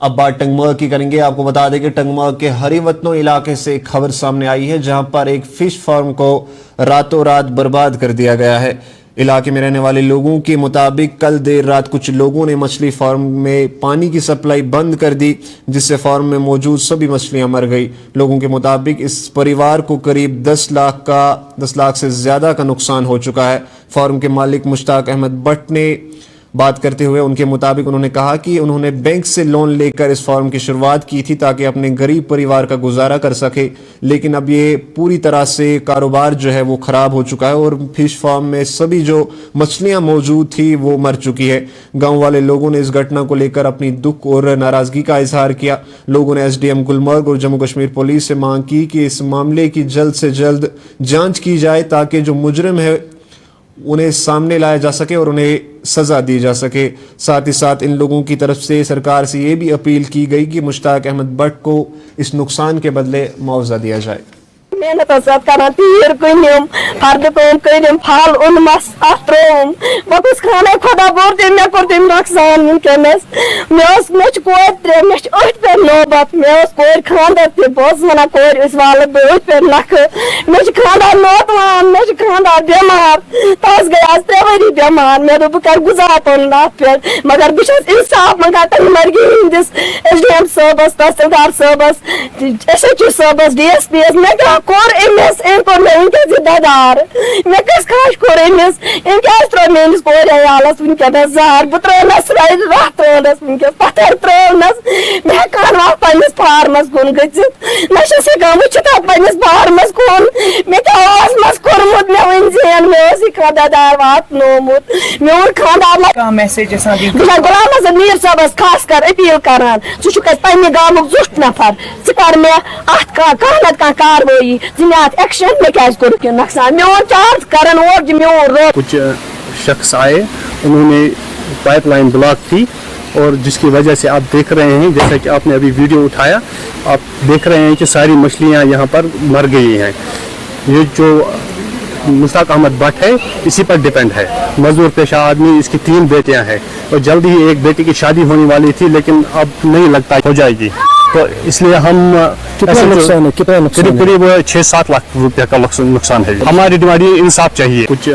اب بات ٹنگمرگ کی کریں گے. آپ کو بتا دیں کہ ٹنگمرگ کے ہری وطنوں علاقے سے ایک خبر سامنے آئی ہے جہاں پر ایک فش فارم کو راتوں رات برباد کر دیا گیا ہے. علاقے میں رہنے والے لوگوں کے مطابق کل دیر رات کچھ لوگوں نے مچھلی فارم میں پانی کی سپلائی بند کر دی جس سے فارم میں موجود سبھی مچھلیاں مر گئی. لوگوں کے مطابق اس پریوار کو قریب 10 لاکھ سے زیادہ کا نقصان ہو چکا ہے. فارم کے مالک مشتاق احمد بٹ نے بات کرتے ہوئے ان کے مطابق انہوں نے کہا کہ انہوں نے بینک سے لون لے کر اس فارم کی شروعات کی تھی تاکہ اپنے غریب پریوار کا گزارا کر سکے، لیکن اب یہ پوری طرح سے کاروبار جو ہے وہ خراب ہو چکا ہے اور فش فارم میں سبھی جو مچھلیاں موجود تھی وہ مر چکی ہے. گاؤں والے لوگوں نے اس گھٹنا کو لے کر اپنی دکھ اور ناراضگی کا اظہار کیا. لوگوں نے ایس ڈی ایم گلمرگ اور جموں کشمیر پولیس سے مانگ کی کہ اس معاملے کی جلد سے جلد جانچ کی جائے تاکہ جو مجرم ہے انہیں سامنے لایا جا سکے اور انہیں سزا دی جا سکے. ساتھ ہی ساتھ ان لوگوں کی طرف سے سرکار سے یہ بھی اپیل کی گئی کہ مشتاق احمد بٹ کو اس نقصان کے بدلے معاوضہ دیا جائے. محنت کران تیر کنم فرد کم کرم پھل اونمس ات تروم بہت خانہ خدا بور تم مے کور تم نقصان ونکس مے کور ترے مے ات پہ نوبت مے کور خاندر تہ بہت ونان کور اس وال ات پہ نکھ مے خاندار نوتوان مے خاندار بیمار تس گئی آج 3 ؤری بیمار مے دوپ کر گزار پن ات پہ مگر بہ چھس انصاف منگان ٹنگمرگی ہندس ایس ڈی ایم صٲبس تحصیلدار صٲبس ایس ایچ او صٲبس ڈی ایس پی یس مے کور امس ام کور مے ونکس ددار مے کس خاش کور امس ام کیا تر میس کور عیالس ونکس زہر بہ ترونس رات ترونس ونکس پتھر ترونس مے ہکان وا پنس فارمس کن گژھت نہ چھس ہکان وچھت پنس فارمس کن مے کیا مس کورمت مے ون زین مے یہ ددار واتنومت میون خاندار میسج غلام حسن میر صاحبس خاص کر اپیل کران ثہ پنہ گامک زٹھ نفر ثہ کر مے ات کانٛہہ نتہٕ کانٛہہ کاروٲیی ذمات ایکشن میں کیا کور کیا نقصان میون چارج کرن اور میون رو. کچھ شخص آئے انہوں نے پائپ لائن بلاک کی اور جس کی وجہ سے آپ دیکھ رہے ہیں جیسا کہ آپ نے ابھی ویڈیو اٹھایا آپ دیکھ رہے ہیں کہ ساری مچھلیاں یہاں پر مر گئی ہیں. یہ جو مشتاق احمد بٹ ہے اسی پر ڈپینڈ ہے، مزدور پیشہ آدمی، اس کی 3 بیٹیاں ہیں اور جلد ہی ایک بیٹی کی شادی ہونے والی تھی لیکن اب نہیں لگتا ہو جائے گی، تو اس لیے ہم قریب 6-7 لاکھ روپے کا نقصان ہے. ہماری ڈیمانڈ انصاف چاہیے. کچھ